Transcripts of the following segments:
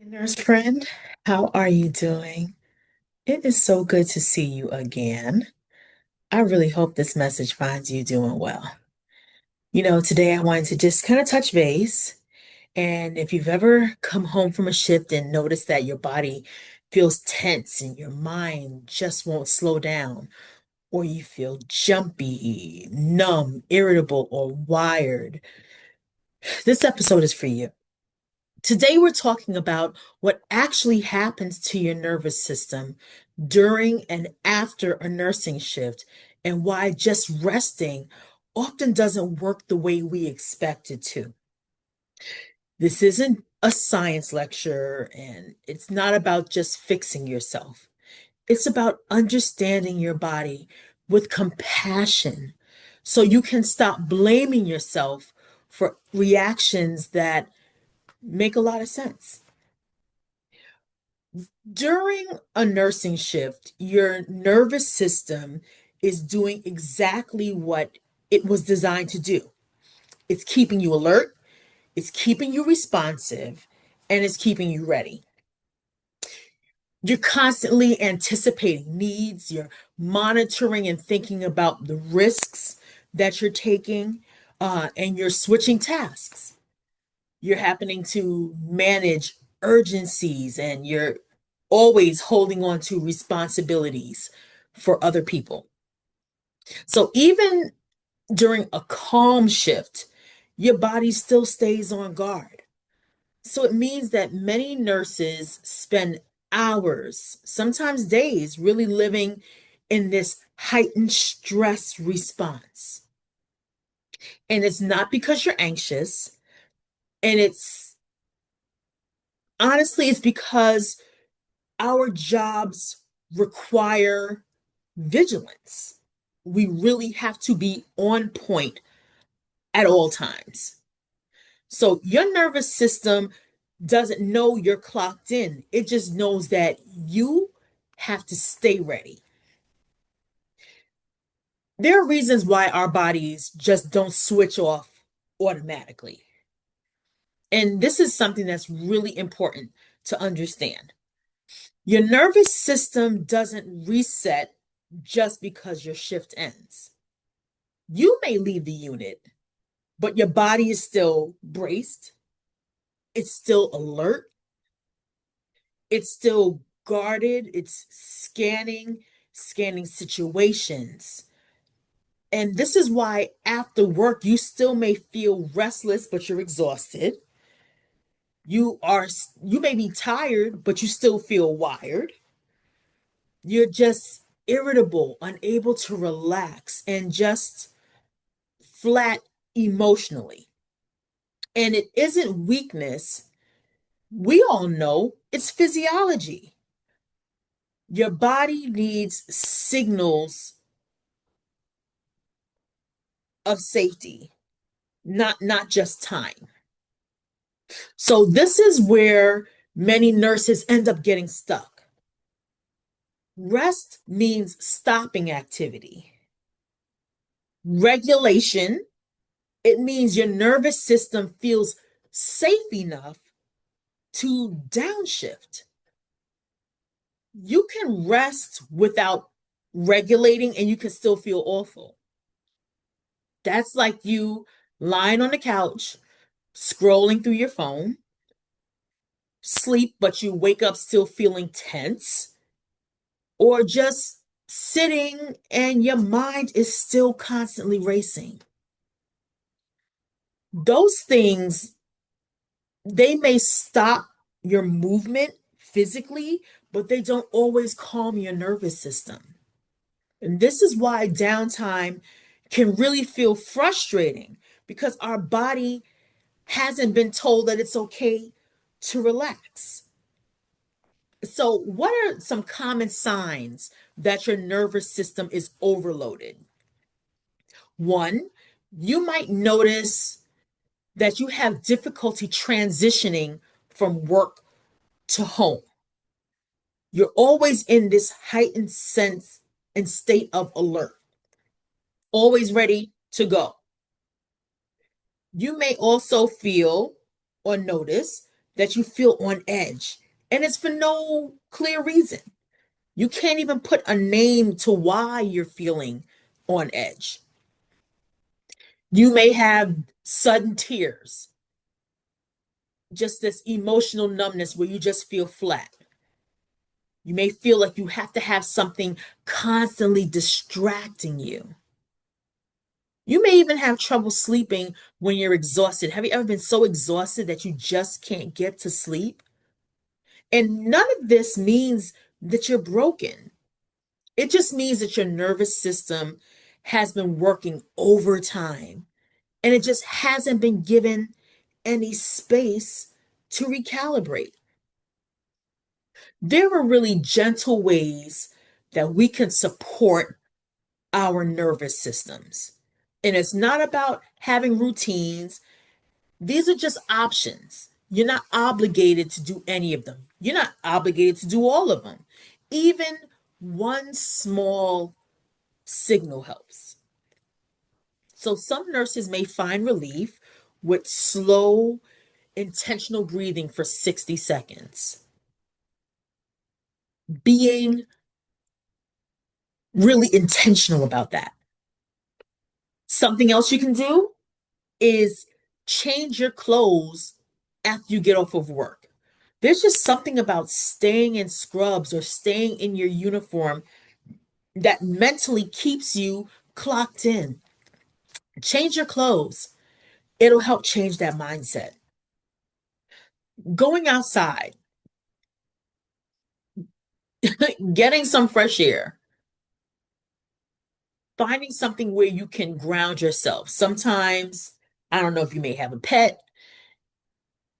Nurse friend, how are you doing? It is so good to see you again. I really hope this message finds you doing well. Today I wanted to just kind of touch base. And if you've ever come home from a shift and noticed that your body feels tense and your mind just won't slow down, or you feel jumpy, numb, irritable, or wired, this episode is for you. Today, we're talking about what actually happens to your nervous system during and after a nursing shift and why just resting often doesn't work the way we expect it to. This isn't a science lecture and it's not about just fixing yourself. It's about understanding your body with compassion so you can stop blaming yourself for reactions that make a lot of sense. During a nursing shift, your nervous system is doing exactly what it was designed to do. It's keeping you alert, it's keeping you responsive, and it's keeping you ready. You're constantly anticipating needs, you're monitoring and thinking about the risks that you're taking, and you're switching tasks. You're happening to manage urgencies and you're always holding on to responsibilities for other people. So even during a calm shift, your body still stays on guard. So it means that many nurses spend hours, sometimes days, really living in this heightened stress response. And it's not because you're anxious, and it's honestly, it's because our jobs require vigilance. We really have to be on point at all times. So your nervous system doesn't know you're clocked in, it just knows that you have to stay ready. There are reasons why our bodies just don't switch off automatically. And this is something that's really important to understand. Your nervous system doesn't reset just because your shift ends. You may leave the unit, but your body is still braced, it's still alert, it's still guarded, it's scanning situations. And this is why after work you still may feel restless but you're exhausted. You may be tired but you still feel wired. You're just irritable, unable to relax, and just flat emotionally. And it isn't weakness. We all know it's physiology. Your body needs signals of safety, not just time. So this is where many nurses end up getting stuck. Rest means stopping activity. Regulation, it means your nervous system feels safe enough to downshift. You can rest without regulating and you can still feel awful. That's like you lying on the couch, scrolling through your phone, sleep, but you wake up still feeling tense, or just sitting and your mind is still constantly racing. Those things, they may stop your movement physically, but they don't always calm your nervous system. And this is why downtime can really feel frustrating because our body hasn't been told that it's okay to relax. So, what are some common signs that your nervous system is overloaded? One, you might notice that you have difficulty transitioning from work to home. You're always in this heightened sense and state of alert, always ready to go. You may also feel or notice that you feel on edge, and it's for no clear reason. You can't even put a name to why you're feeling on edge. You may have sudden tears, just this emotional numbness where you just feel flat. You may feel like you have to have something constantly distracting you. You may even have trouble sleeping when you're exhausted. Have you ever been so exhausted that you just can't get to sleep? And none of this means that you're broken. It just means that your nervous system has been working overtime and it just hasn't been given any space to recalibrate. There are really gentle ways that we can support our nervous systems. And it's not about having routines. These are just options. You're not obligated to do any of them. You're not obligated to do all of them. Even one small signal helps. So some nurses may find relief with slow, intentional breathing for 60 seconds. Being really intentional about that. Something else you can do is change your clothes after you get off of work. There's just something about staying in scrubs or staying in your uniform that mentally keeps you clocked in. Change your clothes. It'll help change that mindset. Going outside, getting some fresh air, finding something where you can ground yourself. Sometimes, I don't know if you may have a pet,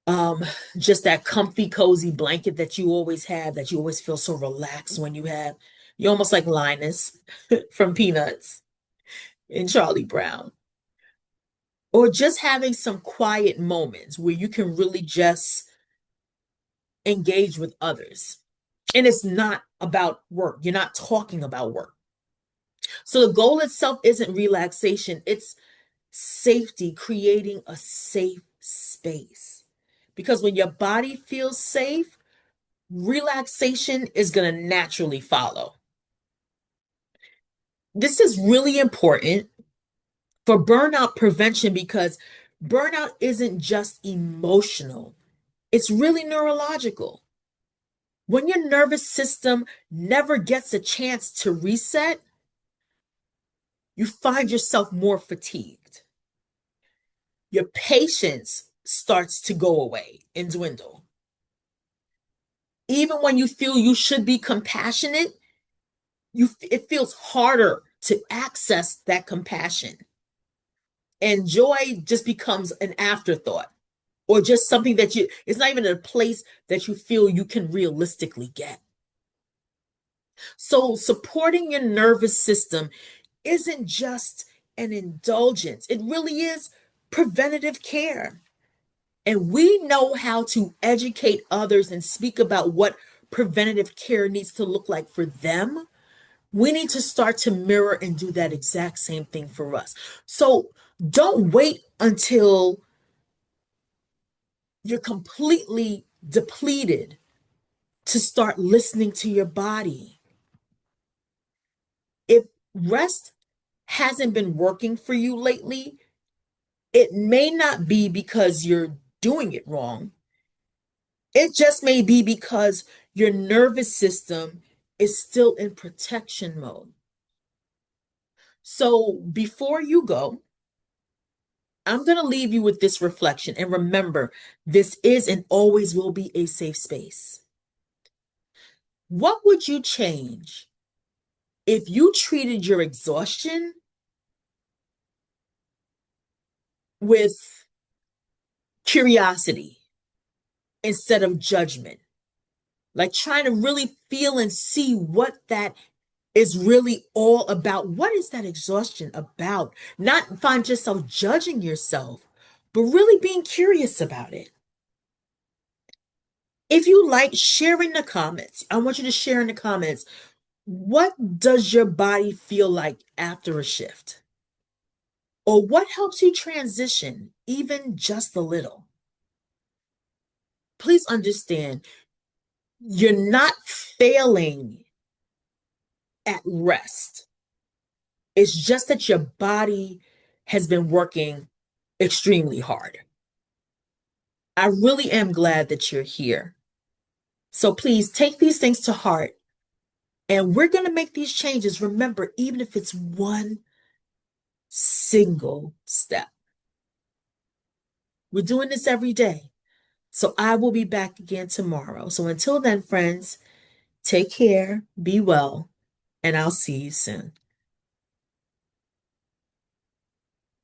um, just that comfy, cozy blanket that you always have, that you always feel so relaxed when you have. You're almost like Linus from Peanuts and Charlie Brown. Or just having some quiet moments where you can really just engage with others. And it's not about work. You're not talking about work. So the goal itself isn't relaxation, it's safety, creating a safe space. Because when your body feels safe, relaxation is going to naturally follow. This is really important for burnout prevention because burnout isn't just emotional, it's really neurological. When your nervous system never gets a chance to reset, you find yourself more fatigued. Your patience starts to go away and dwindle. Even when you feel you should be compassionate, it feels harder to access that compassion. And joy just becomes an afterthought or just something that it's not even a place that you feel you can realistically get. So supporting your nervous system isn't just an indulgence, it really is preventative care. And we know how to educate others and speak about what preventative care needs to look like for them. We need to start to mirror and do that exact same thing for us. So don't wait until you're completely depleted to start listening to your body. If rest hasn't been working for you lately, it may not be because you're doing it wrong. It just may be because your nervous system is still in protection mode. So before you go, I'm going to leave you with this reflection. And remember, this is and always will be a safe space. What would you change if you treated your exhaustion with curiosity instead of judgment? Like trying to really feel and see what that is really all about. What is that exhaustion about? Not find yourself judging yourself, but really being curious about it. If you like, share in the comments. I want you to share in the comments. What does your body feel like after a shift? Or what helps you transition, even just a little? please understand, you're not failing at rest. It's just that your body has been working extremely hard. I really am glad that you're here. So please take these things to heart, and we're going to make these changes. Remember, even if it's one single step, we're doing this every day. So I will be back again tomorrow. So until then, friends, take care, be well, and I'll see you soon.